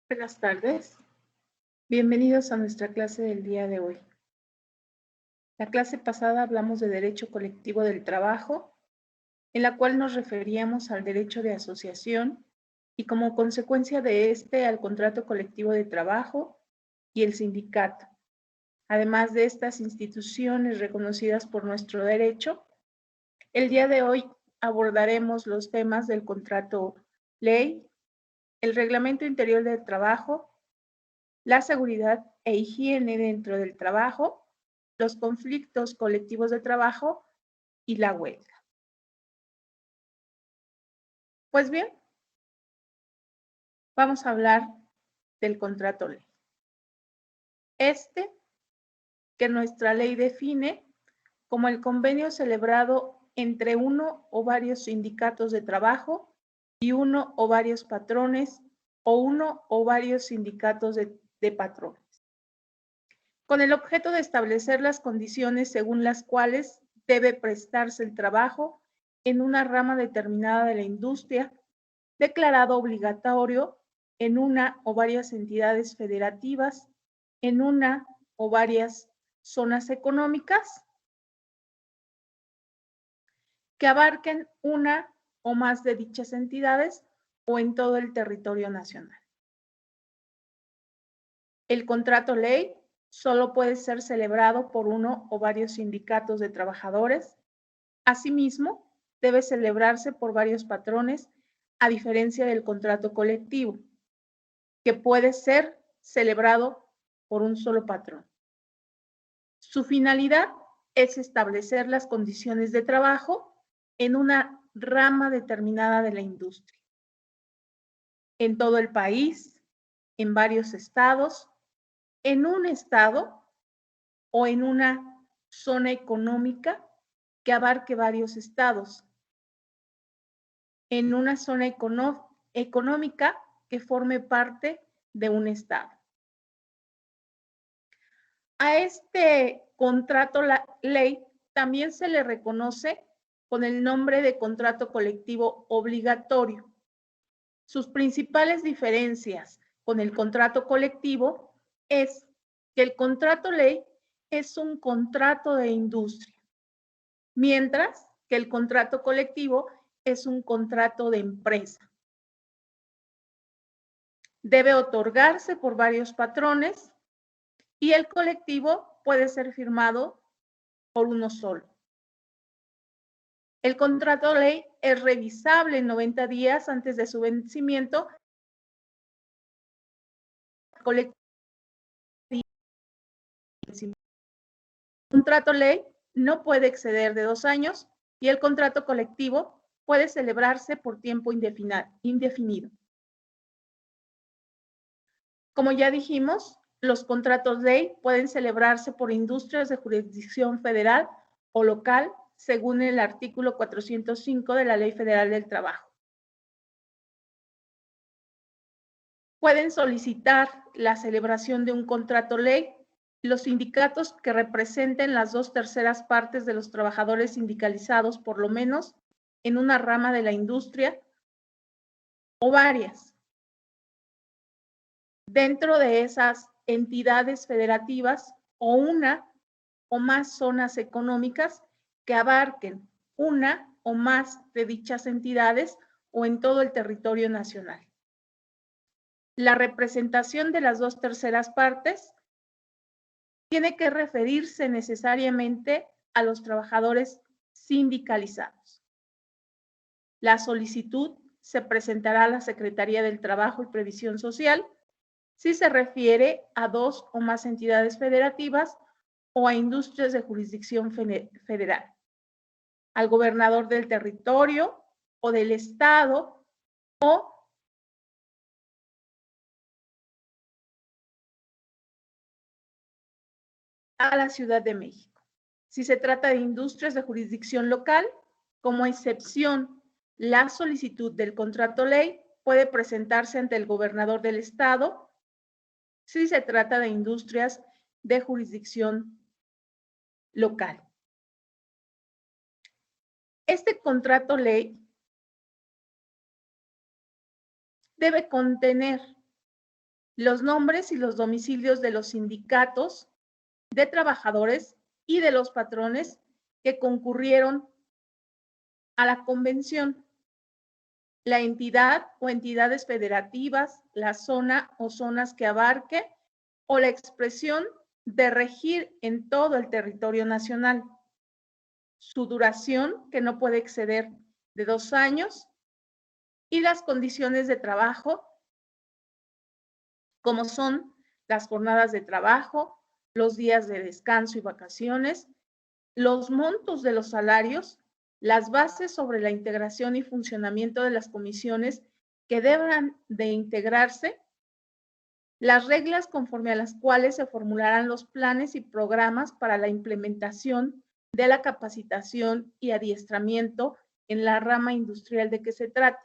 Buenas tardes. Bienvenidos a nuestra clase del día de hoy. La clase pasada hablamos de derecho colectivo del trabajo, en la cual nos referíamos al derecho de asociación y como consecuencia de este al contrato colectivo de trabajo y el sindicato. Además de estas instituciones reconocidas por nuestro derecho, el día de hoy abordaremos los temas del contrato ley, el reglamento interior del trabajo, la seguridad e higiene dentro del trabajo, los conflictos colectivos de trabajo y la huelga. Pues bien, vamos a hablar del contrato ley. Que nuestra ley define como el convenio celebrado entre uno o varios sindicatos de trabajo y uno o varios patrones o uno o varios sindicatos de patrones, con el objeto de establecer las condiciones según las cuales debe prestarse el trabajo en una rama determinada de la industria, declarado obligatorio en una o varias entidades federativas, en una o varias zonas económicas que abarquen una o más de dichas entidades o en todo el territorio nacional. El contrato ley solo puede ser celebrado por uno o varios sindicatos de trabajadores. Asimismo, debe celebrarse por varios patrones, a diferencia del contrato colectivo, que puede ser celebrado por un solo patrón. Su finalidad es establecer las condiciones de trabajo en una rama determinada de la industria, en todo el país, en varios estados, en un estado o en una zona económica que abarque varios estados, en una zona económica que forme parte de un estado. A este contrato ley también se le reconoce con el nombre de contrato colectivo obligatorio. Sus principales diferencias con el contrato colectivo es que el contrato ley es un contrato de industria, mientras que el contrato colectivo es un contrato de empresa. Debe otorgarse por varios patrones y el colectivo puede ser firmado por uno solo. El contrato ley es revisable en 90 días antes de su vencimiento. El contrato ley no puede exceder de 2 años y el contrato colectivo puede celebrarse por tiempo indefinido. Como ya dijimos, los contratos ley pueden celebrarse por industrias de jurisdicción federal o local, según el artículo 405 de la Ley Federal del Trabajo. Pueden solicitar la celebración de un contrato ley los sindicatos que representen las 2/3 partes de los trabajadores sindicalizados, por lo menos en una rama de la industria o varias. Dentro de esas entidades federativas o una o más zonas económicas que abarquen una o más de dichas entidades o en todo el territorio nacional. La representación de las 2/3 partes tiene que referirse necesariamente a los trabajadores sindicalizados. La solicitud se presentará a la Secretaría del Trabajo y Previsión Social si se refiere a 2 o más entidades federativas o a industrias de jurisdicción federal, al gobernador del territorio o del estado o a la Ciudad de México. Si se trata de industrias de jurisdicción local, como excepción, la solicitud del contrato ley puede presentarse ante el gobernador del estado si se trata de industrias de jurisdicción local. Este contrato ley debe contener los nombres y los domicilios de los sindicatos de trabajadores y de los patrones que concurrieron a la convención, la entidad o entidades federativas, la zona o zonas que abarque, o la expresión de regir en todo el territorio nacional. Su duración, que no puede exceder de 2 años, y las condiciones de trabajo, como son las jornadas de trabajo, los días de descanso y vacaciones, los montos de los salarios, las bases sobre la integración y funcionamiento de las comisiones que deberán de integrarse, las reglas conforme a las cuales se formularán los planes y programas para la implementación de la capacitación y adiestramiento en la rama industrial de que se trata,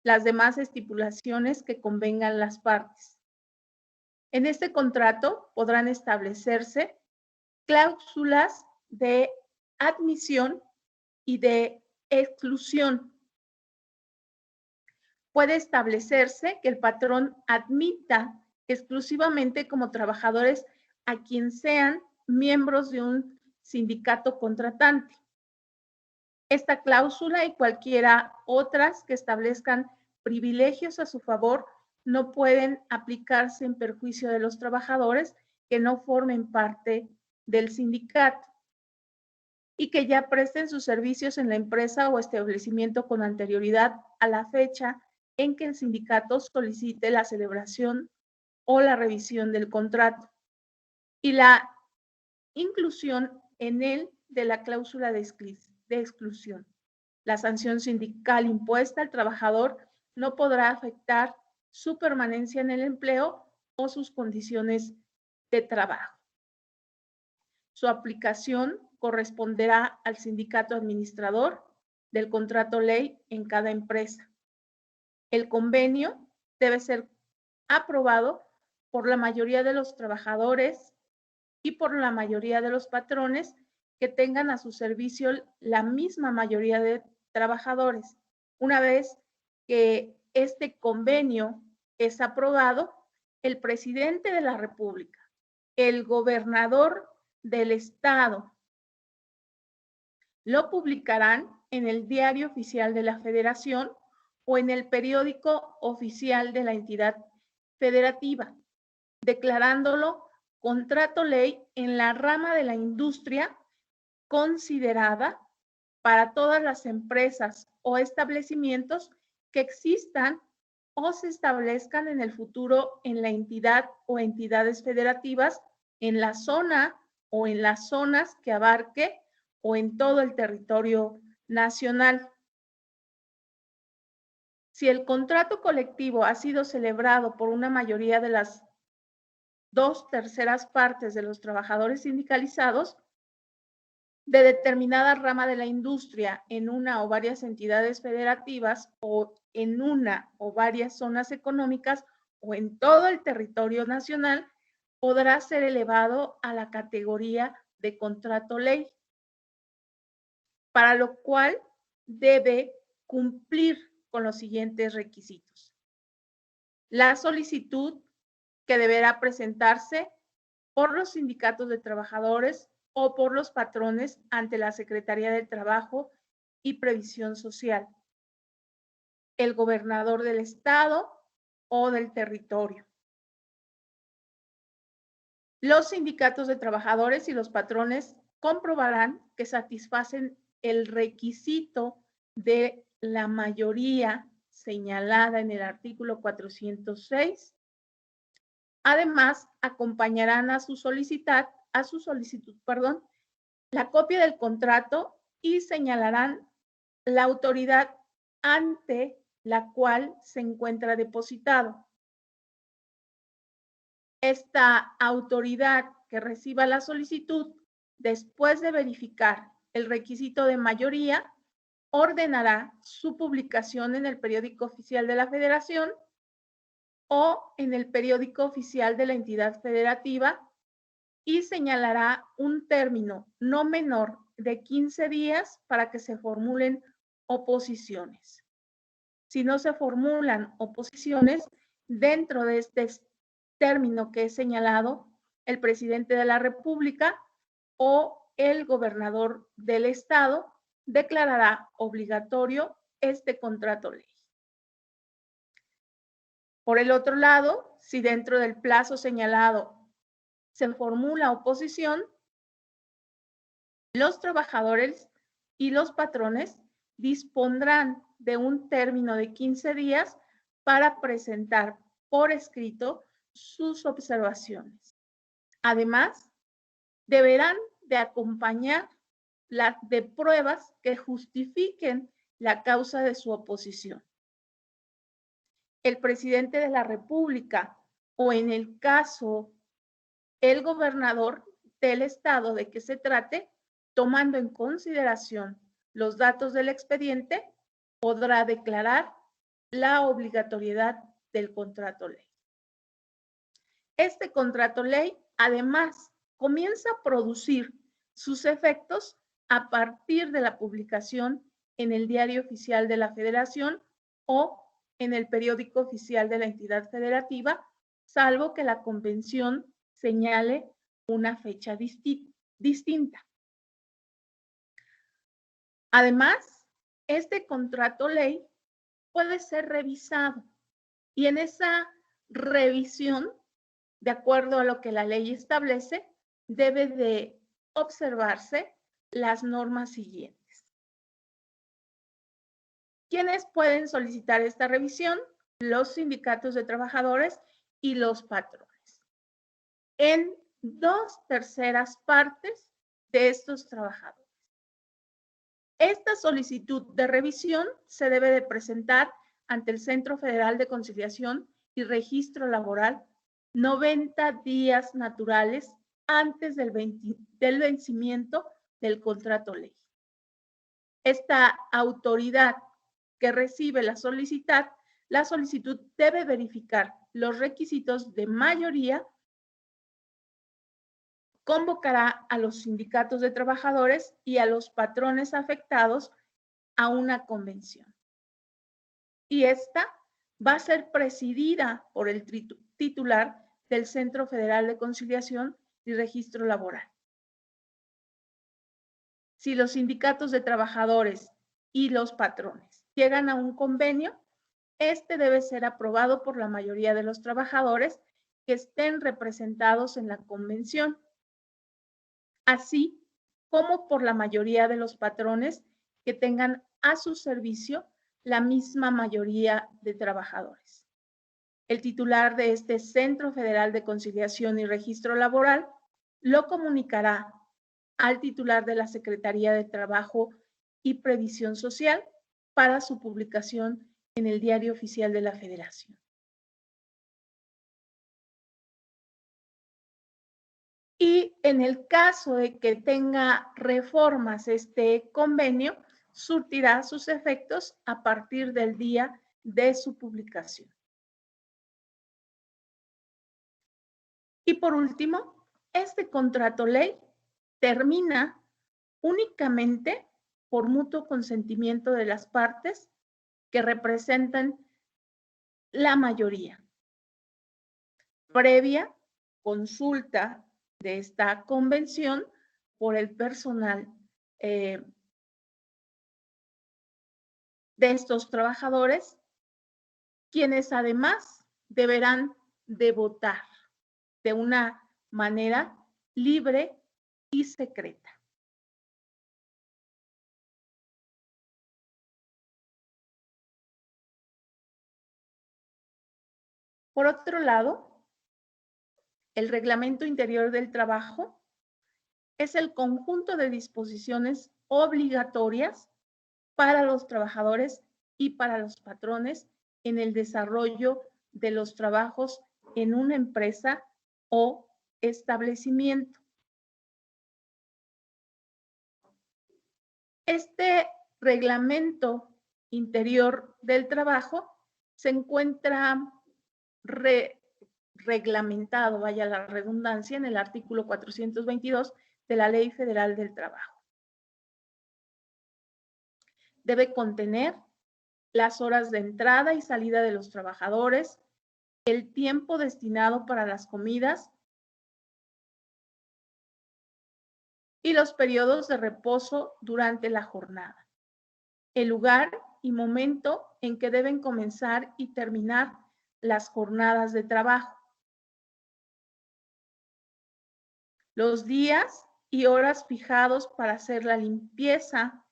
las demás estipulaciones que convengan las partes. En este contrato podrán establecerse cláusulas de admisión y de exclusión. Puede establecerse que el patrón admita exclusivamente como trabajadores a quien sean miembros de un sindicato contratante. Esta cláusula y cualquiera otras que establezcan privilegios a su favor no pueden aplicarse en perjuicio de los trabajadores que no formen parte del sindicato y que ya presten sus servicios en la empresa o establecimiento con anterioridad a la fecha en que el sindicato solicite la celebración o la revisión del contrato, y la inclusión en él de la cláusula de exclusión. La sanción sindical impuesta al trabajador no podrá afectar su permanencia en el empleo o sus condiciones de trabajo. Su aplicación corresponderá al sindicato administrador del contrato ley en cada empresa. El convenio debe ser aprobado por la mayoría de los trabajadores y por la mayoría de los patrones que tengan a su servicio la misma mayoría de trabajadores. Una vez que este convenio es aprobado, el presidente de la República, el gobernador del estado, lo publicarán en el Diario Oficial de la Federación o en el periódico oficial de la entidad federativa, declarándolo contrato ley en la rama de la industria considerada para todas las empresas o establecimientos que existan o se establezcan en el futuro en la entidad o entidades federativas, en la zona o en las zonas que abarque o en todo el territorio nacional. Si el contrato colectivo ha sido celebrado por una mayoría de las 2/3 partes de los trabajadores sindicalizados de determinada rama de la industria en una o varias entidades federativas o en una o varias zonas económicas o en todo el territorio nacional, podrá ser elevado a la categoría de contrato ley, para lo cual debe cumplir con los siguientes requisitos. La solicitud que deberá presentarse por los sindicatos de trabajadores o por los patrones ante la Secretaría del Trabajo y Previsión Social, el gobernador del estado o del territorio. Los sindicatos de trabajadores y los patrones comprobarán que satisfacen el requisito de la mayoría señalada en el artículo 406. Además, acompañarán a su solicitud, la copia del contrato y señalarán la autoridad ante la cual se encuentra depositado. Esta autoridad que reciba la solicitud, después de verificar el requisito de mayoría, ordenará su publicación en el periódico oficial de la Federación o en el periódico oficial de la entidad federativa y señalará un término no menor de 15 días para que se formulen oposiciones. Si no se formulan oposiciones, dentro de este término que he señalado, el presidente de la República o el gobernador del estado declarará obligatorio este contrato ley. Por el otro lado, si dentro del plazo señalado se formula oposición, los trabajadores y los patrones dispondrán de un término de 15 días para presentar por escrito sus observaciones. Además, deberán de acompañar de pruebas que justifiquen la causa de su oposición. El presidente de la República o en el caso el gobernador del estado de que se trate, tomando en consideración los datos del expediente, podrá declarar la obligatoriedad del contrato ley. Este contrato ley, además, comienza a producir sus efectos a partir de la publicación en el Diario Oficial de la Federación o en el periódico oficial de la entidad federativa, salvo que la convención señale una fecha distinta. Además, este contrato ley puede ser revisado y en esa revisión, de acuerdo a lo que la ley establece, debe de observarse las normas siguientes. ¿Quiénes pueden solicitar esta revisión? Los sindicatos de trabajadores y los patrones. En 2/3 partes de estos trabajadores. Esta solicitud de revisión se debe de presentar ante el Centro Federal de Conciliación y Registro Laboral 90 días naturales antes del vencimiento del contrato ley. Esta autoridad que recibe la solicitud debe verificar los requisitos de mayoría, convocará a los sindicatos de trabajadores y a los patrones afectados a una convención. Y esta va a ser presidida por el titular del Centro Federal de Conciliación y Registro Laboral. Si los sindicatos de trabajadores y los patrones llegan a un convenio, este debe ser aprobado por la mayoría de los trabajadores que estén representados en la convención, así como por la mayoría de los patrones que tengan a su servicio la misma mayoría de trabajadores. El titular de este Centro Federal de Conciliación y Registro Laboral lo comunicará al titular de la Secretaría de Trabajo y Previsión Social para su publicación en el Diario Oficial de la Federación. Y en el caso de que tenga reformas este convenio, surtirá sus efectos a partir del día de su publicación. Y por último, este contrato ley termina únicamente por mutuo consentimiento de las partes que representan la mayoría, previa consulta de esta convención por el personal de estos trabajadores, quienes además deberán de votar de una manera libre y secreta. Por otro lado, el Reglamento Interior del Trabajo es el conjunto de disposiciones obligatorias para los trabajadores y para los patrones en el desarrollo de los trabajos en una empresa o establecimiento. Este reglamento interior del trabajo se encuentra reglamentado, vaya la redundancia, en el artículo 422 de la Ley Federal del Trabajo. Debe contener las horas de entrada y salida de los trabajadores, el tiempo destinado para las comidas y los periodos de reposo durante la jornada, el lugar y momento en que deben comenzar y terminar las jornadas de trabajo, los días y horas fijados para hacer la limpieza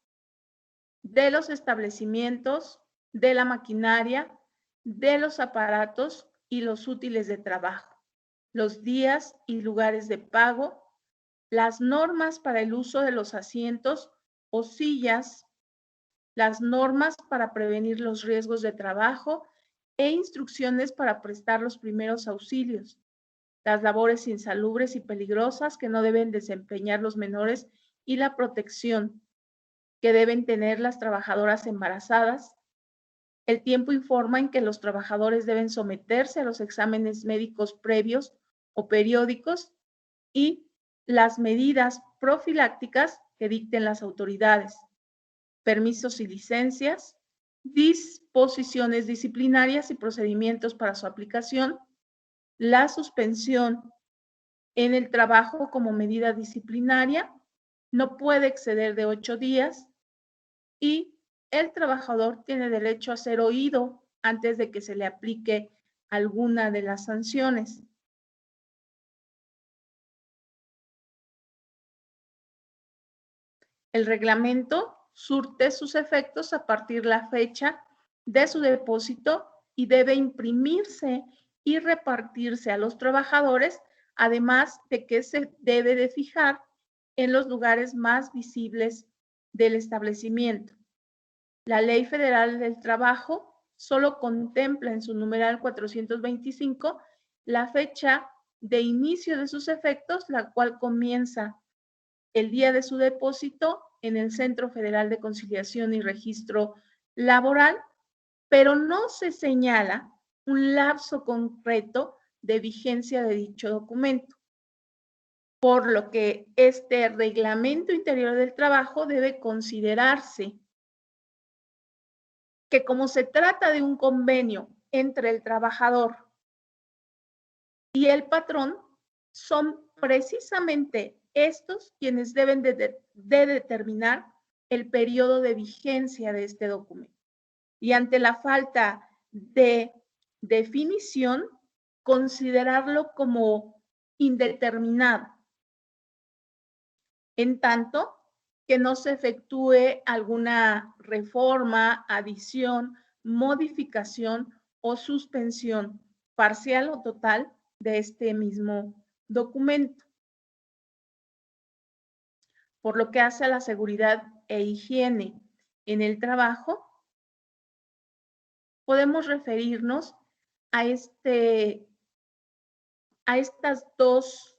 de los establecimientos, de la maquinaria, de los aparatos y los útiles de trabajo, los días y lugares de pago, las normas para el uso de los asientos o sillas, las normas para prevenir los riesgos de trabajo e instrucciones para prestar los primeros auxilios, las labores insalubres y peligrosas que no deben desempeñar los menores y la protección que deben tener las trabajadoras embarazadas. El tiempo informa en que los trabajadores deben someterse a los exámenes médicos previos o periódicos y las medidas profilácticas que dicten las autoridades, permisos y licencias, disposiciones disciplinarias y procedimientos para su aplicación, la suspensión en el trabajo como medida disciplinaria no puede exceder de 8 días y el trabajador tiene derecho a ser oído antes de que se le aplique alguna de las sanciones. El reglamento surte sus efectos a partir de la fecha de su depósito y debe imprimirse y repartirse a los trabajadores, además de que se debe de fijar en los lugares más visibles del establecimiento. La Ley Federal del Trabajo solo contempla en su numeral 425 la fecha de inicio de sus efectos, la cual comienza el día de su depósito en el Centro Federal de Conciliación y Registro Laboral, pero no se señala un lapso concreto de vigencia de dicho documento, por lo que este Reglamento Interior del Trabajo debe considerarse que como se trata de un convenio entre el trabajador y el patrón, son precisamente estos quienes deben de determinar el periodo de vigencia de este documento. Y ante la falta de definición, considerarlo como indeterminado, en tanto que no se efectúe alguna reforma, adición, modificación o suspensión parcial o total de este mismo documento. Por lo que hace a la seguridad e higiene en el trabajo, podemos referirnos a estas dos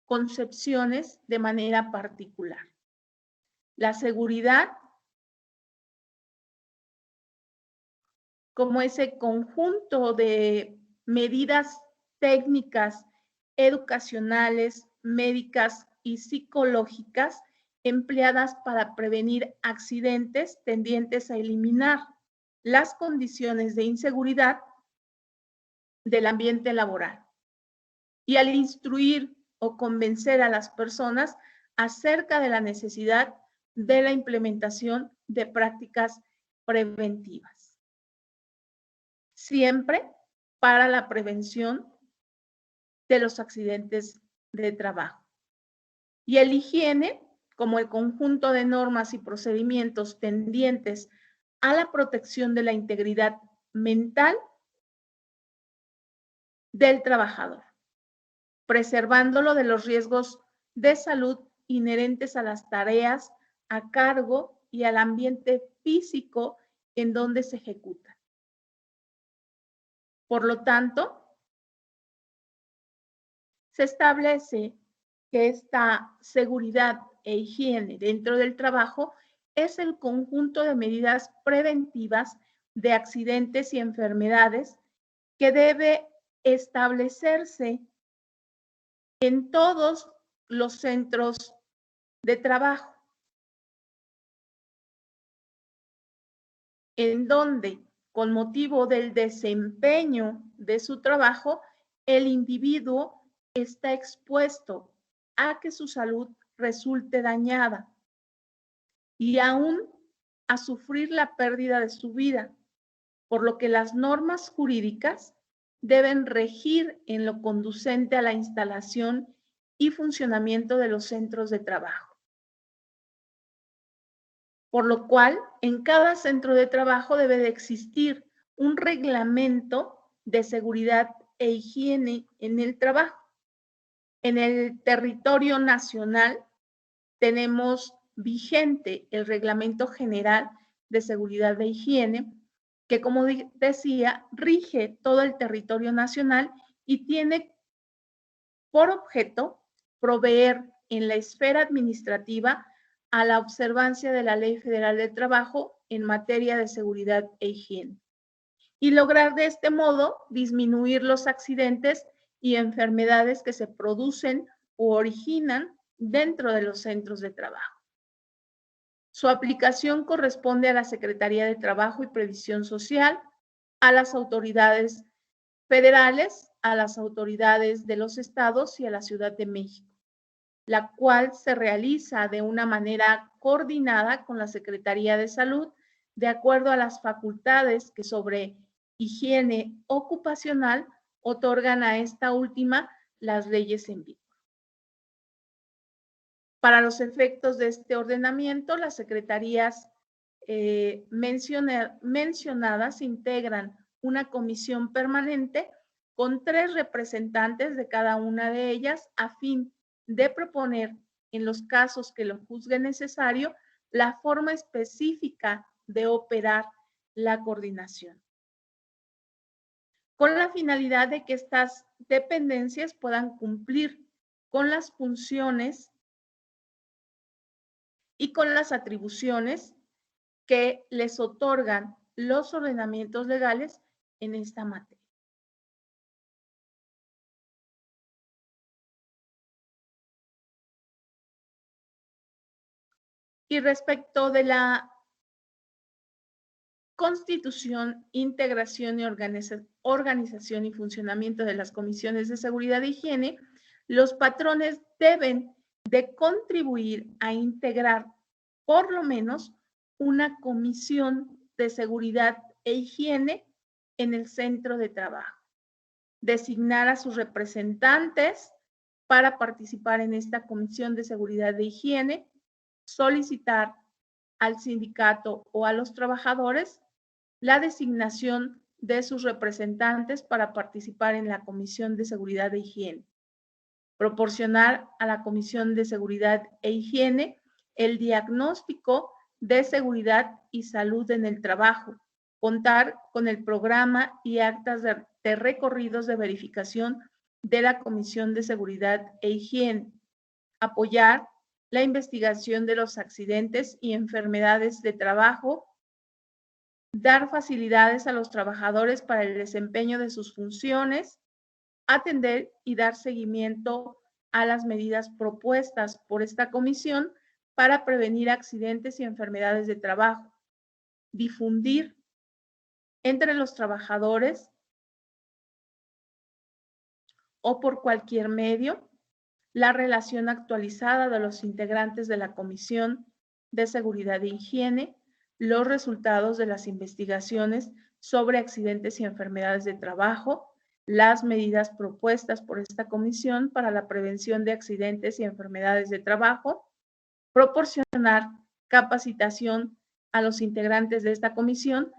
concepciones de manera particular. La seguridad como ese conjunto de medidas técnicas, educacionales, médicas y psicológicas empleadas para prevenir accidentes tendientes a eliminar las condiciones de inseguridad del ambiente laboral y al instruir o convencer a las personas acerca de la necesidad de la implementación de prácticas preventivas. Siempre para la prevención de los accidentes de trabajo. Y el higiene, como el conjunto de normas y procedimientos tendientes a la protección de la integridad mental del trabajador, preservándolo de los riesgos de salud inherentes a las tareas a cargo y al ambiente físico en donde se ejecuta. Por lo tanto, se establece que esta seguridad e higiene dentro del trabajo es el conjunto de medidas preventivas de accidentes y enfermedades que debe establecerse en todos los centros de trabajo, en donde con motivo del desempeño de su trabajo, el individuo está expuesto a que su salud resulte dañada y aún a sufrir la pérdida de su vida, por lo que las normas jurídicas deben regir en lo conducente a la instalación y funcionamiento de los centros de trabajo. Por lo cual, en cada centro de trabajo debe de existir un reglamento de seguridad e higiene en el trabajo. En el territorio nacional tenemos vigente el Reglamento General de Seguridad e Higiene, que, como decía, rige todo el territorio nacional y tiene por objeto proveer en la esfera administrativa a la observancia de la Ley Federal del Trabajo en materia de seguridad e higiene y lograr de este modo disminuir los accidentes y enfermedades que se producen o originan dentro de los centros de trabajo. Su aplicación corresponde a la Secretaría de Trabajo y Previsión Social, a las autoridades federales, a las autoridades de los estados y a la Ciudad de México, la cual se realiza de una manera coordinada con la Secretaría de Salud, de acuerdo a las facultades que sobre higiene ocupacional otorgan a esta última las leyes en vigor. Para los efectos de este ordenamiento, las secretarías mencionadas integran una comisión permanente con 3 representantes de cada una de ellas a fin de proponer, en los casos que lo juzgue necesario, la forma específica de operar la coordinación, con la finalidad de que estas dependencias puedan cumplir con las funciones y con las atribuciones que les otorgan los ordenamientos legales en esta materia. Y respecto de la constitución, integración y organización y funcionamiento de las comisiones de seguridad e higiene, los patrones deben de contribuir a integrar por lo menos una comisión de seguridad e higiene en el centro de trabajo, designar a sus representantes para participar en esta comisión de seguridad e higiene, solicitar al sindicato o a los trabajadores la designación de sus representantes para participar en la Comisión de Seguridad e Higiene, proporcionar a la Comisión de Seguridad e Higiene el diagnóstico de seguridad y salud en el trabajo, contar con el programa y actas de recorridos de verificación de la Comisión de Seguridad e Higiene, apoyar la investigación de los accidentes y enfermedades de trabajo, dar facilidades a los trabajadores para el desempeño de sus funciones, atender y dar seguimiento a las medidas propuestas por esta comisión para prevenir accidentes y enfermedades de trabajo, difundir entre los trabajadores o por cualquier medio la relación actualizada de los integrantes de la Comisión de Seguridad e Higiene, los resultados de las investigaciones sobre accidentes y enfermedades de trabajo, las medidas propuestas por esta comisión para la prevención de accidentes y enfermedades de trabajo, proporcionar capacitación a los integrantes de esta comisión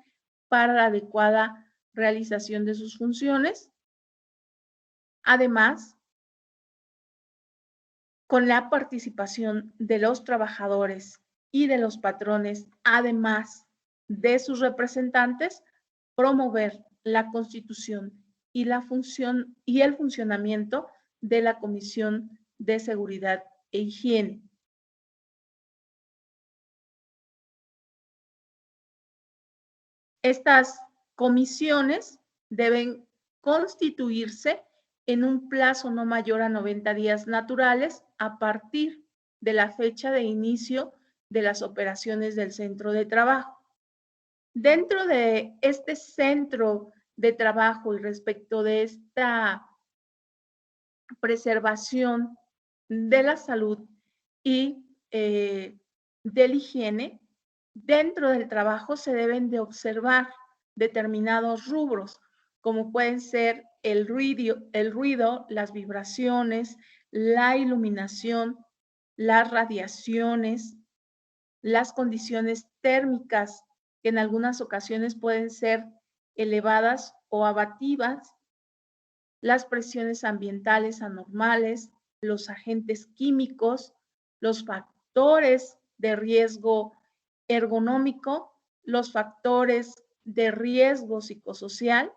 para la adecuada realización de sus funciones. Además, con la participación de los trabajadores y de los patrones, además de sus representantes, promover la constitución y la función y el funcionamiento de la Comisión de Seguridad e Higiene. Estas comisiones deben constituirse en un plazo no mayor a 90 días naturales a partir de la fecha de inicio de las operaciones del centro de trabajo. Dentro de este centro de trabajo y respecto de esta preservación de la salud y de la higiene, dentro del trabajo se deben de observar determinados rubros, como pueden ser el ruido, las vibraciones, la iluminación, las radiaciones, las condiciones térmicas, que en algunas ocasiones pueden ser elevadas o abativas, las presiones ambientales anormales, los agentes químicos, los factores de riesgo ergonómico, los factores de riesgo psicosocial,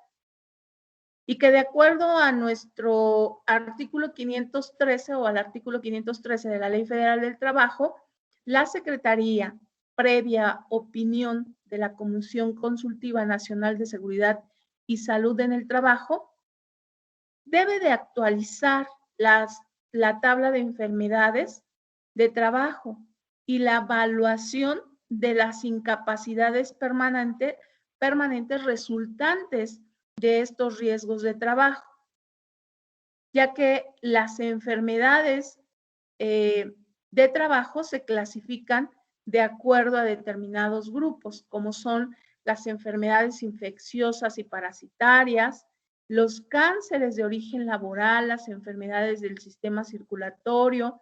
y que de acuerdo a nuestro artículo 513 o al artículo 513 de la Ley Federal del Trabajo, la Secretaría, previa opinión de la Comisión Consultiva Nacional de Seguridad y Salud en el Trabajo, debe de actualizar la tabla de enfermedades de trabajo y la evaluación de las incapacidades permanentes resultantes de estos riesgos de trabajo, ya que las enfermedades de trabajo se clasifican de acuerdo a determinados grupos, como son las enfermedades infecciosas y parasitarias, los cánceres de origen laboral, las enfermedades del sistema circulatorio,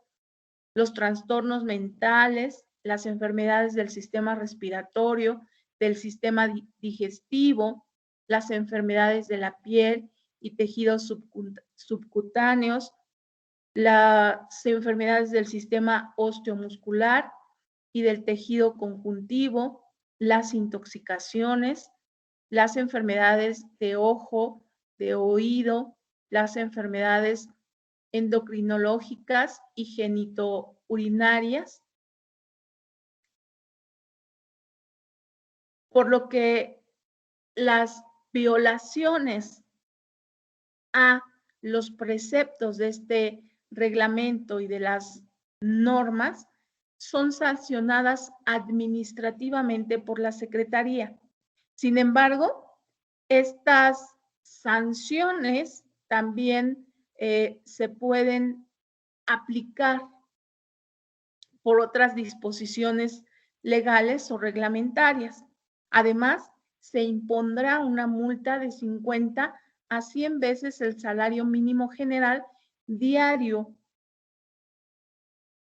los trastornos mentales, las enfermedades del sistema respiratorio, del sistema digestivo, las enfermedades de la piel y tejidos subcutáneos, las enfermedades del sistema osteomuscular y del tejido conjuntivo, las intoxicaciones, las enfermedades de ojo, de oído, las enfermedades endocrinológicas y genitourinarias, por lo que las violaciones a los preceptos de este reglamento y de las normas son sancionadas administrativamente por la Secretaría. Sin embargo, estas sanciones también se pueden aplicar por otras disposiciones legales o reglamentarias. Además, se impondrá una multa de 50 a 100 veces el salario mínimo general diario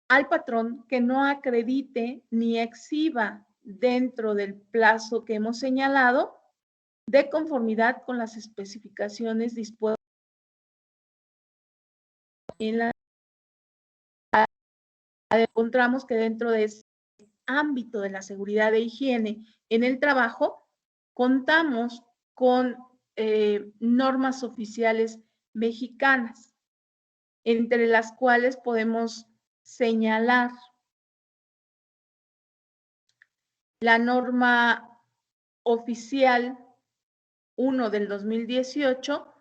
al patrón que no acredite ni exhiba dentro del plazo que hemos señalado de conformidad con las especificaciones dispuestas en la. Encontramos que dentro de ese ámbito de la seguridad e higiene en el trabajo, contamos con normas oficiales mexicanas, entre las cuales podemos señalar la norma oficial 1 del 2018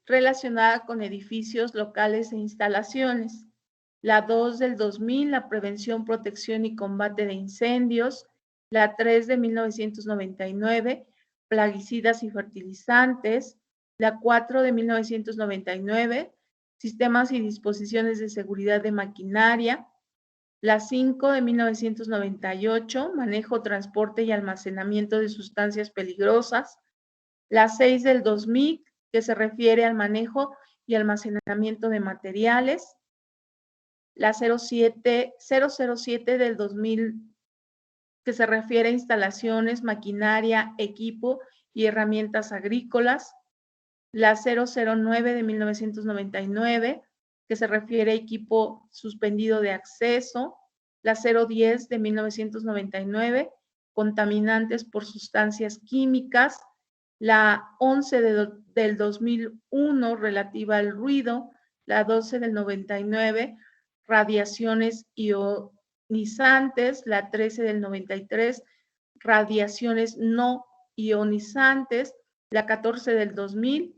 relacionada con edificios, locales e instalaciones. La 2 del 2000, la prevención, protección y combate de incendios. La 3 de 1999, plaguicidas y fertilizantes. La 4 de 1999, sistemas y disposiciones de seguridad de maquinaria. La 5 de 1998, manejo, transporte y almacenamiento de sustancias peligrosas. La 6 del 2000, que se refiere al manejo y almacenamiento de materiales. La 007 del 2000, que se refiere a instalaciones, maquinaria, equipo y herramientas agrícolas. La 009 de 1999, que se refiere a equipo suspendido de acceso. La 010 de 1999, contaminantes por sustancias químicas. La 11 del 2001, relativa al ruido. La 12 del 99, radiaciones ionizantes. La 13 del 93, radiaciones no ionizantes. La 14 del 2000,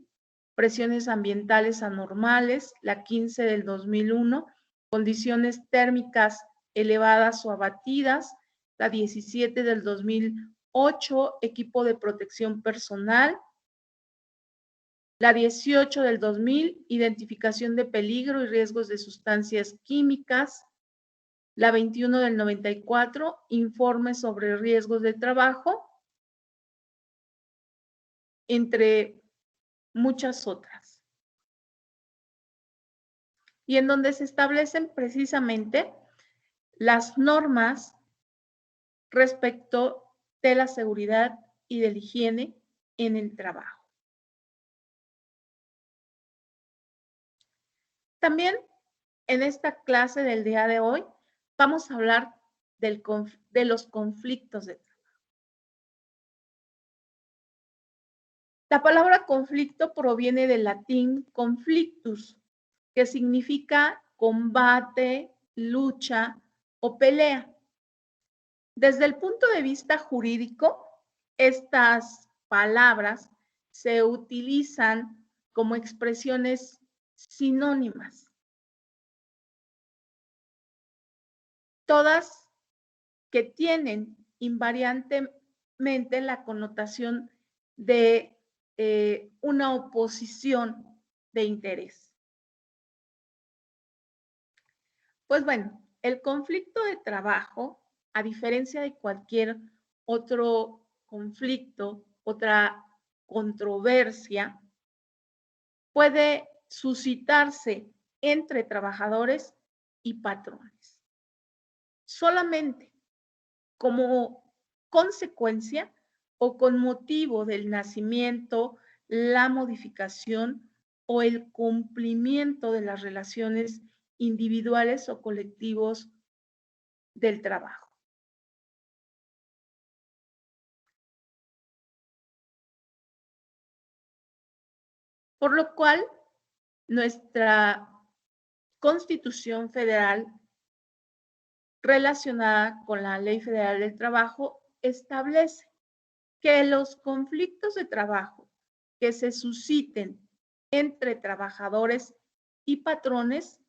presiones ambientales anormales. La 15 del 2001, condiciones térmicas elevadas o abatidas. La 17 del 2001, 8, equipo de protección personal. La 18 del 2000, identificación de peligro y riesgos de sustancias químicas. La 21 del 94, informe sobre riesgos de trabajo, entre muchas otras. Y en donde se establecen precisamente las normas respecto de la seguridad y de la higiene en el trabajo. También en esta clase del día de hoy vamos a hablar de los conflictos de trabajo. La palabra conflicto proviene del latín conflictus, que significa combate, lucha o pelea. Desde el punto de vista jurídico, estas palabras se utilizan como expresiones sinónimas. Todas que tienen invariantemente la connotación de una oposición de interés. Pues bueno, el conflicto de trabajo, a diferencia de cualquier otro conflicto, otra controversia, puede suscitarse entre trabajadores y patrones. Solamente como consecuencia o con motivo del nacimiento, la modificación o el cumplimiento de las relaciones individuales o colectivos del trabajo. Por lo cual, nuestra Constitución Federal, relacionada con la Ley Federal del Trabajo, establece que los conflictos de trabajo que se susciten entre trabajadores y patrones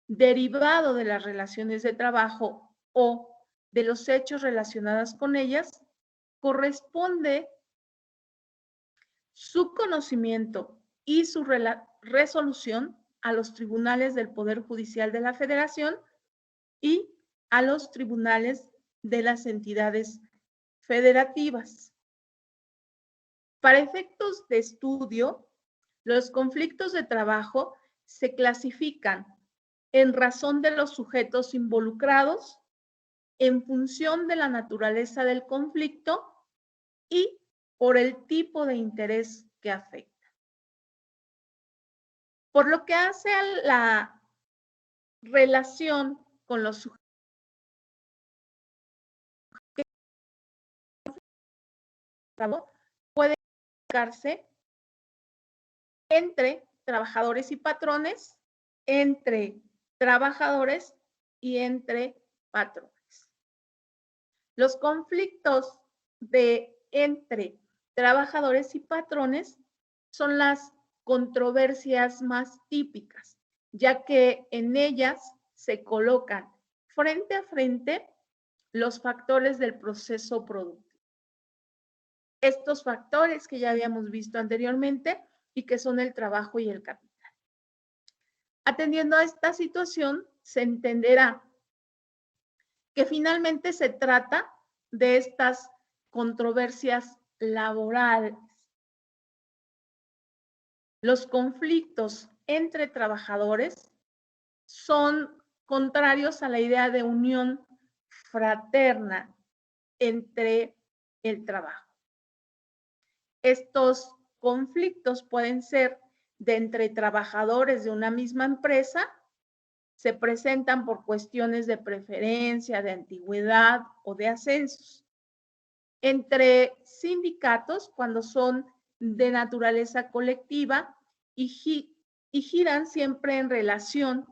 derivado de las relaciones de trabajo o de los hechos relacionados con ellas, corresponde su conocimiento y su resolución a los tribunales del Poder Judicial de la Federación y a los tribunales de las entidades federativas. Para efectos de estudio, los conflictos de trabajo se clasifican en razón de los sujetos involucrados, en función de la naturaleza del conflicto y por el tipo de interés que afecta. Por lo que hace a la relación con los sujetos, puede indicarse entre trabajadores y patrones, entre trabajadores y entre patrones. Los conflictos entre trabajadores y patrones son las controversias más típicas, ya que en ellas se colocan frente a frente los factores del proceso productivo. Estos factores que ya habíamos visto anteriormente y que son el trabajo y el capital. Atendiendo a esta situación, se entenderá que finalmente se trata de estas controversias laborales. Los conflictos entre trabajadores son contrarios a la idea de unión fraterna entre el trabajo. Estos conflictos pueden ser de entre trabajadores de una misma empresa, se presentan por cuestiones de preferencia, de antigüedad o de ascensos. Entre sindicatos, cuando son de naturaleza colectiva y giran siempre en relación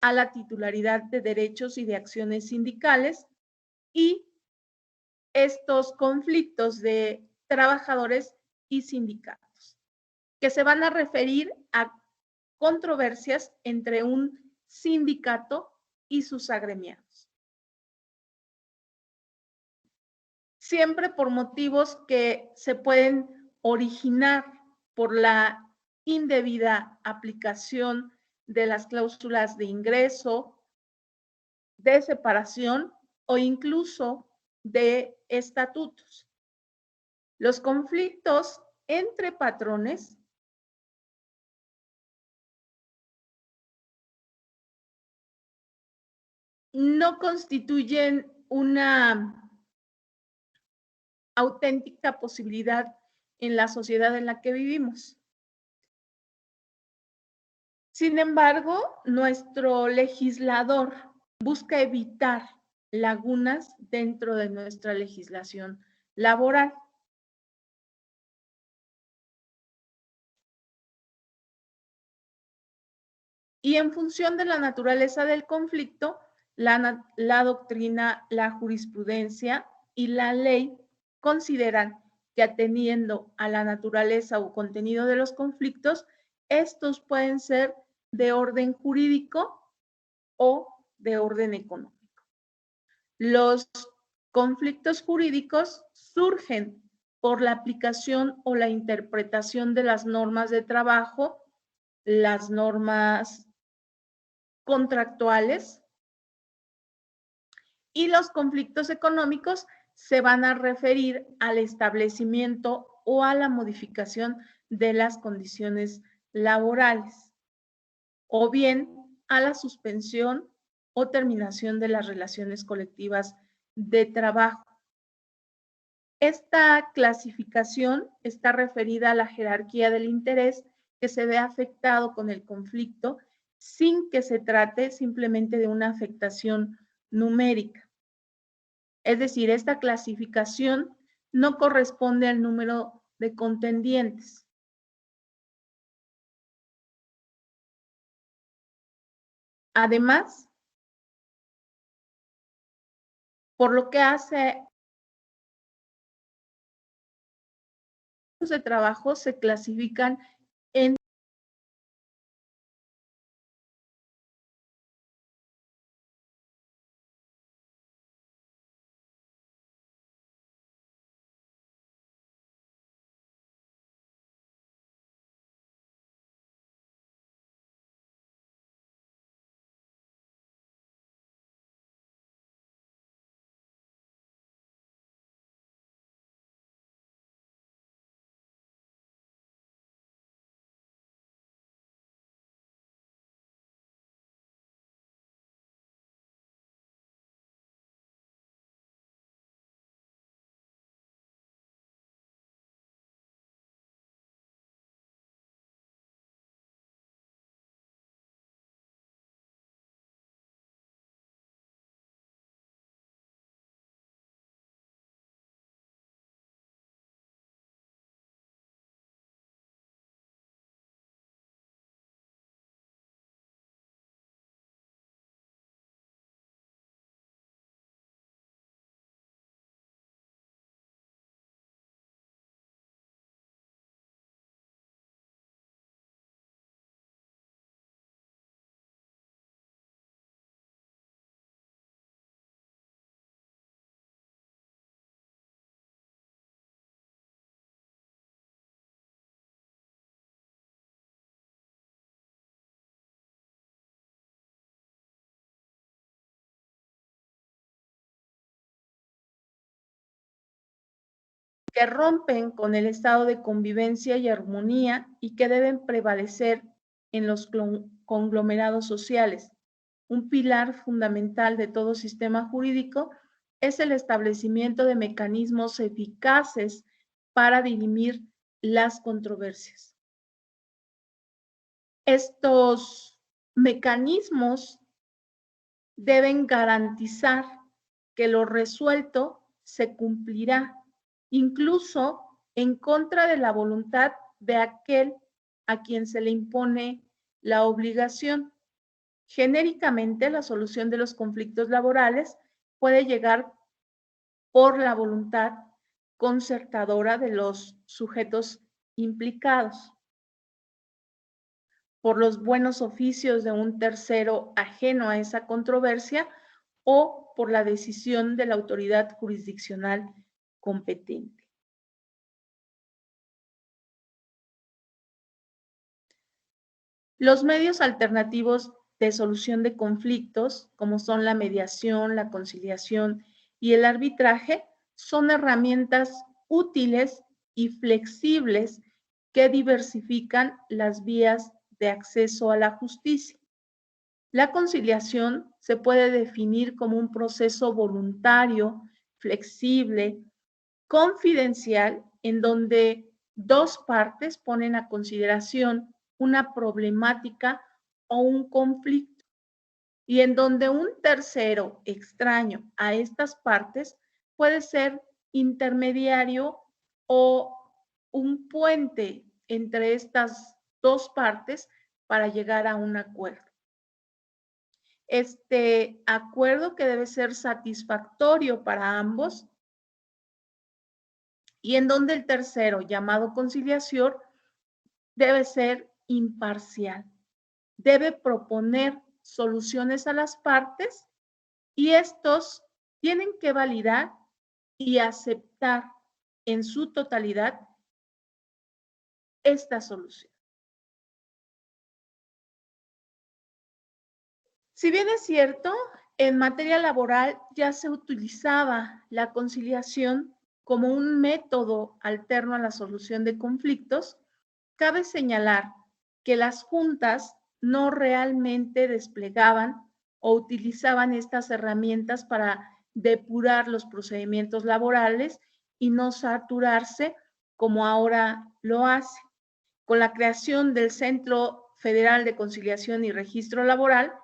a la titularidad de derechos y de acciones sindicales, y estos conflictos de trabajadores y sindicatos, que se van a referir a controversias entre un sindicato y sus agremiados. siempre por motivos que se pueden originar por la indebida aplicación de las cláusulas de ingreso, de separación o incluso de estatutos. Los conflictos entre patrones no constituyen una auténtica posibilidad en la sociedad en la que vivimos. Sin embargo, nuestro legislador busca evitar lagunas dentro de nuestra legislación laboral. Y en función de la naturaleza del conflicto, la doctrina, la jurisprudencia y la ley consideran que atendiendo a la naturaleza o contenido de los conflictos, estos pueden ser de orden jurídico o de orden económico. Los conflictos jurídicos surgen por la aplicación o la interpretación de las normas de trabajo, las normas contractuales, y los conflictos económicos se van a referir al establecimiento o a la modificación de las condiciones laborales, o bien a la suspensión o terminación de las relaciones colectivas de trabajo. Esta clasificación está referida a la jerarquía del interés que se ve afectado con el conflicto sin que se trate simplemente de una afectación numérica. Es decir, esta clasificación no corresponde al número de contendientes. Además, por lo que hace de trabajo, se clasifican en que rompen con el estado de convivencia y armonía y que deben prevalecer en los conglomerados sociales. Un pilar fundamental de todo sistema jurídico es el establecimiento de mecanismos eficaces para dirimir las controversias. Estos mecanismos deben garantizar que lo resuelto se cumplirá, incluso en contra de la voluntad de aquel a quien se le impone la obligación. Genéricamente, la solución de los conflictos laborales puede llegar por la voluntad concertadora de los sujetos implicados, por los buenos oficios de un tercero ajeno a esa controversia o por la decisión de la autoridad jurisdiccional competente. Los medios alternativos de solución de conflictos, como son la mediación, la conciliación y el arbitraje, son herramientas útiles y flexibles que diversifican las vías de acceso a la justicia. La conciliación se puede definir como un proceso voluntario, flexible, confidencial, en donde dos partes ponen a consideración una problemática o un conflicto y en donde un tercero extraño a estas partes puede ser intermediario o un puente entre estas dos partes para llegar a un acuerdo. Este acuerdo que debe ser satisfactorio para ambos y en donde el tercero, llamado conciliación, debe ser imparcial. Debe proponer soluciones a las partes y estos tienen que validar y aceptar en su totalidad esta solución. Si bien es cierto, en materia laboral ya se utilizaba la conciliación como un método alterno a la solución de conflictos, cabe señalar que las juntas no realmente desplegaban o utilizaban estas herramientas para depurar los procedimientos laborales y no saturarse como ahora lo hace. Con la creación del Centro Federal de Conciliación y Registro Laboral,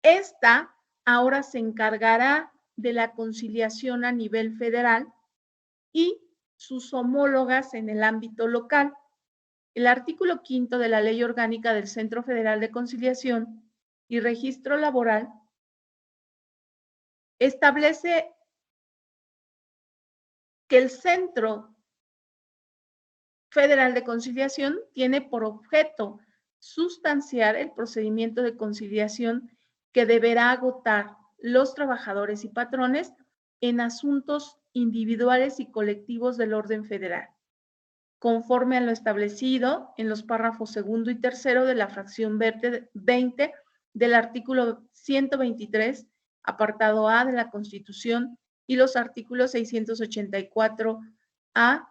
esta ahora se encargará de la conciliación a nivel federal y sus homólogas en el ámbito local. El artículo 5 de la Ley Orgánica del Centro Federal de Conciliación y Registro Laboral establece que el Centro Federal de Conciliación tiene por objeto sustanciar el procedimiento de conciliación que deberá agotar los trabajadores y patrones en asuntos individuales y colectivos del orden federal, conforme a lo establecido en los párrafos segundo y tercero de la fracción 20 del artículo 123, apartado A de la Constitución y los artículos 684A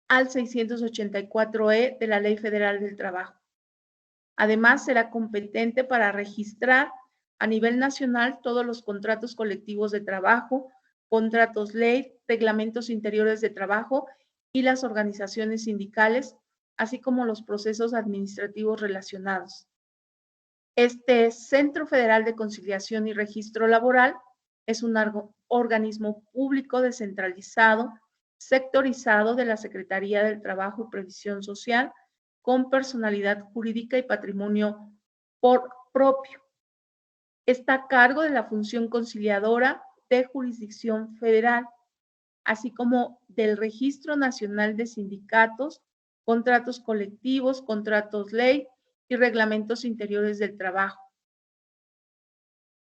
al 684E de la Ley Federal del Trabajo. Además, será competente para registrar a nivel nacional todos los contratos colectivos de trabajo, contratos ley, reglamentos interiores de trabajo y las organizaciones sindicales, así como los procesos administrativos relacionados. Este Centro Federal de Conciliación y Registro Laboral es un organismo público descentralizado, sectorizado de la Secretaría del Trabajo y Previsión Social, con personalidad jurídica y patrimonio propio. Está a cargo de la función conciliadora de jurisdicción federal, así como del Registro Nacional de Sindicatos, contratos colectivos, contratos ley y reglamentos interiores del trabajo.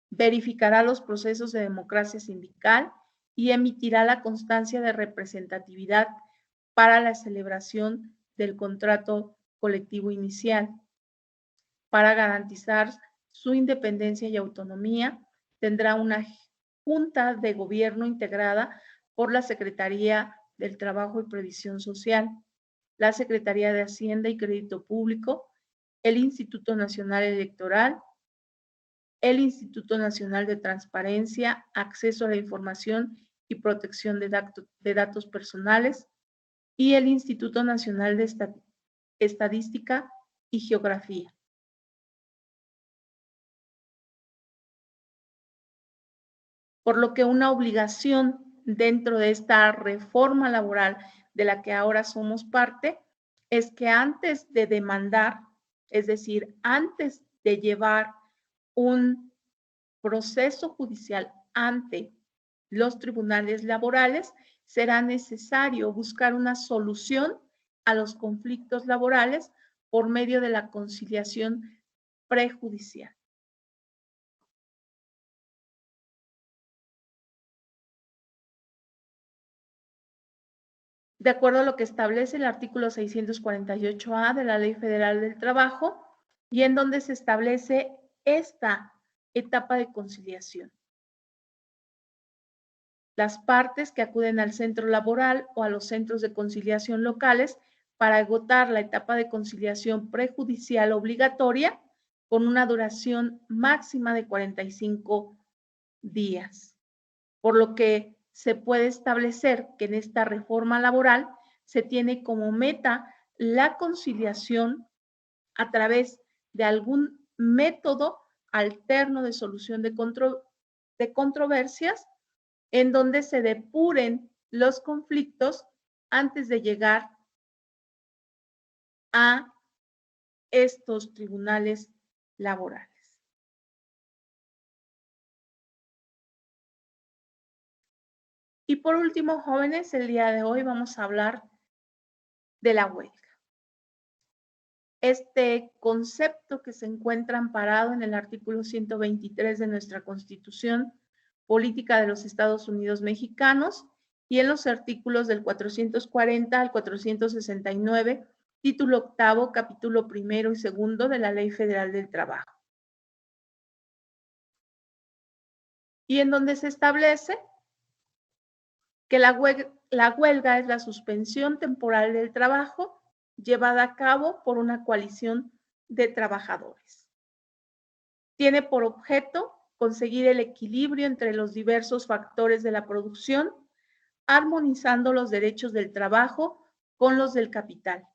Verificará los procesos de democracia sindical y emitirá la constancia de representatividad para la celebración del contrato colectivo inicial. Para garantizar su independencia y autonomía, tendrá una junta de gobierno integrada por la Secretaría del Trabajo y Previsión Social, la Secretaría de Hacienda y Crédito Público, el Instituto Nacional Electoral, el Instituto Nacional de Transparencia, Acceso a la Información y Protección de Datos Personales y el Instituto Nacional de Estadística y Geografía. Por lo que una obligación dentro de esta reforma laboral de la que ahora somos parte es que antes de demandar, es decir, antes de llevar un proceso judicial ante los tribunales laborales, será necesario buscar una solución a los conflictos laborales por medio de la conciliación prejudicial. de acuerdo a lo que establece el artículo 648A de la Ley Federal del Trabajo, y en donde se establece esta etapa de conciliación. Las partes que acuden al centro laboral o a los centros de conciliación locales para agotar la etapa de conciliación prejudicial obligatoria con una duración máxima de 45 días. Por lo que se puede establecer que en esta reforma laboral se tiene como meta la conciliación a través de algún método alterno de solución de controversias en donde se depuren los conflictos antes de llegar a estos tribunales laborales. Y por último, jóvenes, el día de hoy vamos a hablar de la huelga. Este concepto que se encuentra amparado en el artículo 123 de nuestra Constitución Política de los Estados Unidos Mexicanos y en los artículos del 440 al 469, título octavo, capítulo primero y segundo de la Ley Federal del Trabajo. Y en donde se establece que la huelga es la suspensión temporal del trabajo llevada a cabo por una coalición de trabajadores. Tiene por objeto conseguir el equilibrio entre los diversos factores de la producción, armonizando los derechos del trabajo con los del capital.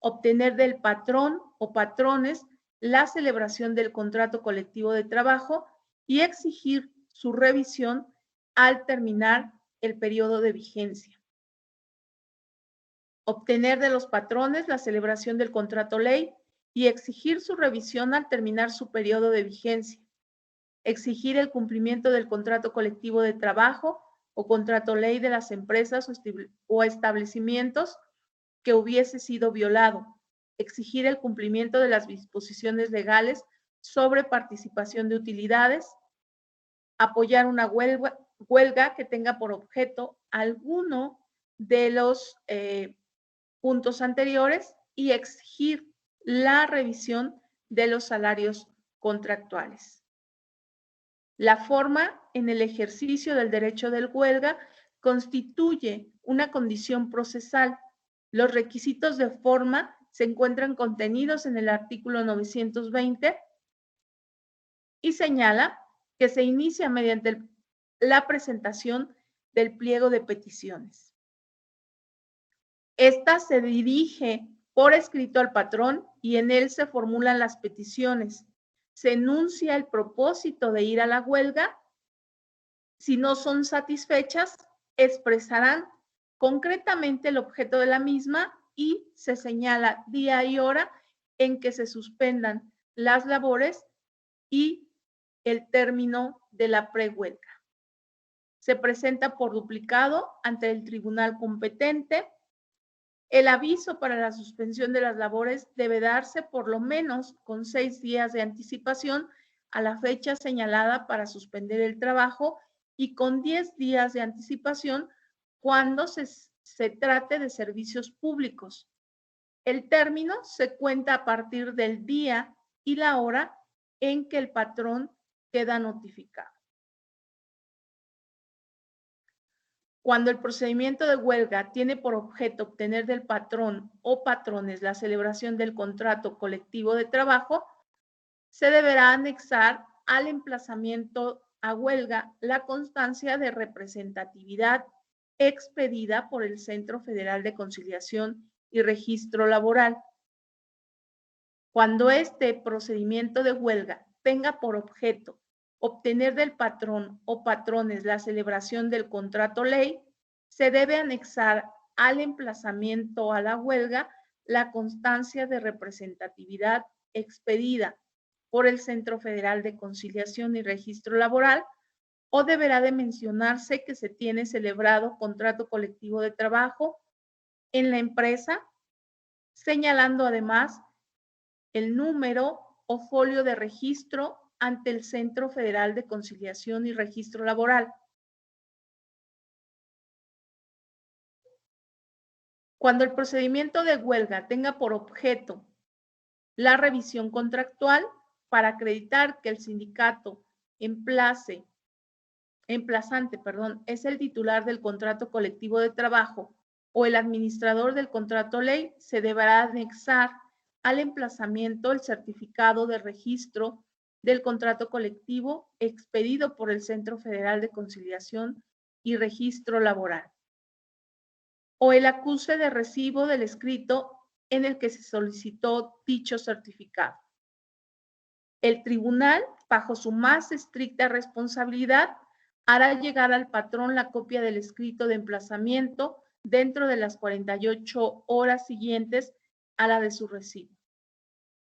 Obtener del patrón o patrones la celebración del contrato colectivo de trabajo y exigir su revisión al terminar el periodo de vigencia. Obtener de los patrones la celebración del contrato ley y exigir su revisión al terminar su periodo de vigencia. Exigir el cumplimiento del contrato colectivo de trabajo o contrato ley de las empresas o establecimientos que hubiese sido violado. Exigir el cumplimiento de las disposiciones legales sobre participación de utilidades. Apoyar una huelga que tenga por objeto alguno de los puntos anteriores y exigir la revisión de los salarios contractuales. La forma en el ejercicio del derecho de huelga constituye una condición procesal. Los requisitos de forma se encuentran contenidos en el artículo 920 y señala que se inicia mediante la presentación del pliego de peticiones. Esta se dirige por escrito al patrón y en él se formulan las peticiones. Se enuncia el propósito de ir a la huelga. Si no son satisfechas, expresarán concretamente el objeto de la misma y se señala día y hora en que se suspendan las labores y el término de la prehuelga. Se presenta por duplicado ante el tribunal competente. El aviso para la suspensión de las labores debe darse por lo menos con 6 días de anticipación a la fecha señalada para suspender el trabajo y con 10 días de anticipación cuando se trate de servicios públicos. El término se cuenta a partir del día y la hora en que el patrón queda notificado. Cuando el procedimiento de huelga tiene por objeto obtener del patrón o patrones la celebración del contrato colectivo de trabajo, se deberá anexar al emplazamiento a huelga la constancia de representatividad expedida por el Centro Federal de Conciliación y Registro Laboral. Cuando este procedimiento de huelga tenga por objeto obtener del patrón o patrones la celebración del contrato ley, se debe anexar al emplazamiento a la huelga la constancia de representatividad expedida por el Centro Federal de Conciliación y Registro Laboral, o deberá de mencionarse que se tiene celebrado contrato colectivo de trabajo en la empresa, señalando además el número o folio de registro ante el Centro Federal de Conciliación y Registro Laboral. Cuando el procedimiento de huelga tenga por objeto la revisión contractual para acreditar que el sindicato emplazante, es el titular del contrato colectivo de trabajo o el administrador del contrato ley, se deberá anexar al emplazamiento el certificado de registro del contrato colectivo expedido por el Centro Federal de Conciliación y Registro Laboral, o el acuse de recibo del escrito en el que se solicitó dicho certificado. El tribunal, bajo su más estricta responsabilidad, hará llegar al patrón la copia del escrito de emplazamiento dentro de las 48 horas siguientes a la de su recibo.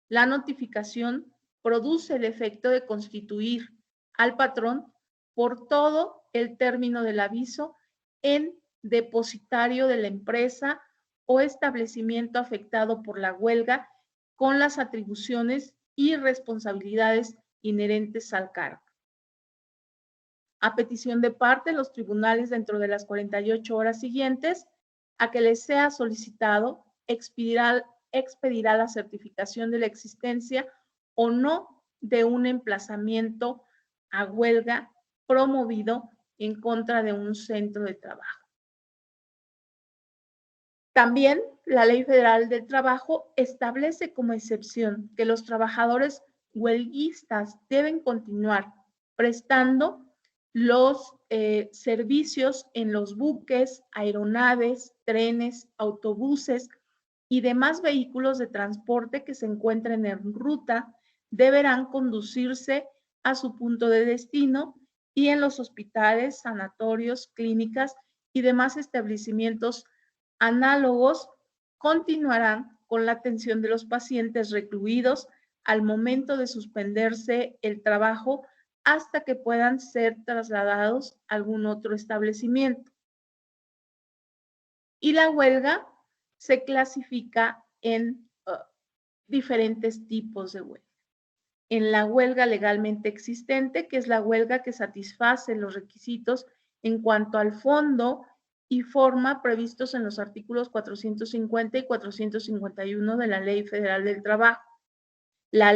La notificación produce el efecto de constituir al patrón por todo el término del aviso en depositario de la empresa o establecimiento afectado por la huelga con las atribuciones y responsabilidades inherentes al cargo. A petición de parte, los tribunales dentro de las 48 horas siguientes a que les sea solicitado expedirá la certificación de la existencia o no de un emplazamiento a huelga promovido en contra de un centro de trabajo. También la Ley Federal del Trabajo establece como excepción que los trabajadores huelguistas deben continuar prestando los servicios en los buques, aeronaves, trenes, autobuses y demás vehículos de transporte que se encuentren en ruta, deberán conducirse a su punto de destino y en los hospitales, sanatorios, clínicas y demás establecimientos análogos continuarán con la atención de los pacientes recluidos al momento de suspenderse el trabajo hasta que puedan ser trasladados a algún otro establecimiento. Y la huelga se clasifica en diferentes tipos de huelga. En la huelga legalmente existente, que es la huelga que satisface los requisitos en cuanto al fondo y forma previstos en los artículos 450 y 451 de la Ley Federal del Trabajo. La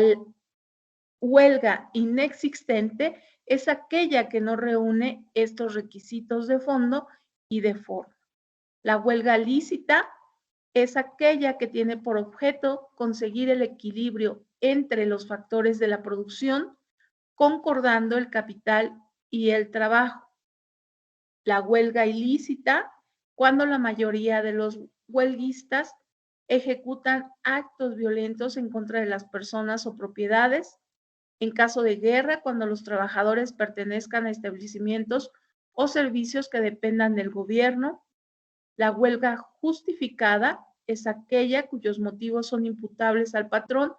huelga inexistente es aquella que no reúne estos requisitos de fondo y de forma. La huelga lícita es aquella que tiene por objeto conseguir el equilibrio entre los factores de la producción, concordando el capital y el trabajo. La huelga ilícita, cuando la mayoría de los huelguistas ejecutan actos violentos en contra de las personas o propiedades. En caso de guerra, cuando los trabajadores pertenezcan a establecimientos o servicios que dependan del gobierno. La huelga justificada es aquella cuyos motivos son imputables al patrón.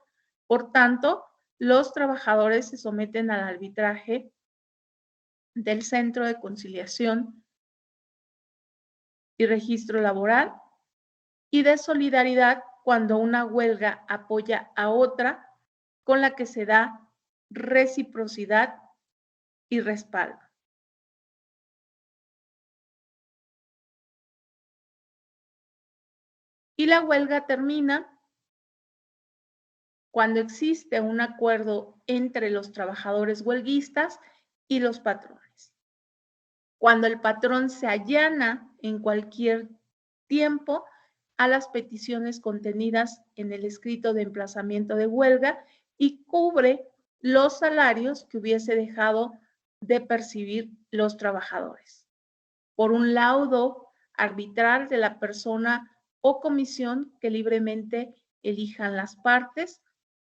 Por tanto, los trabajadores se someten al arbitraje del Centro de Conciliación y Registro Laboral, y de solidaridad cuando una huelga apoya a otra con la que se da reciprocidad y respaldo. Y la huelga termina cuando existe un acuerdo entre los trabajadores huelguistas y los patrones. Cuando el patrón se allana en cualquier tiempo a las peticiones contenidas en el escrito de emplazamiento de huelga y cubre los salarios que hubiese dejado de percibir los trabajadores. Por un laudo arbitral de la persona o comisión que libremente elijan las partes,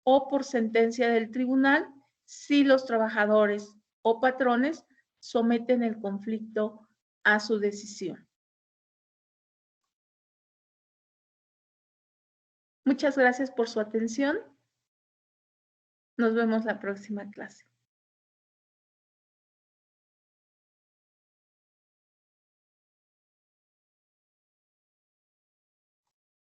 o por sentencia del tribunal si los trabajadores o patrones someten el conflicto a su decisión. Muchas gracias por su atención. Nos vemos la próxima clase.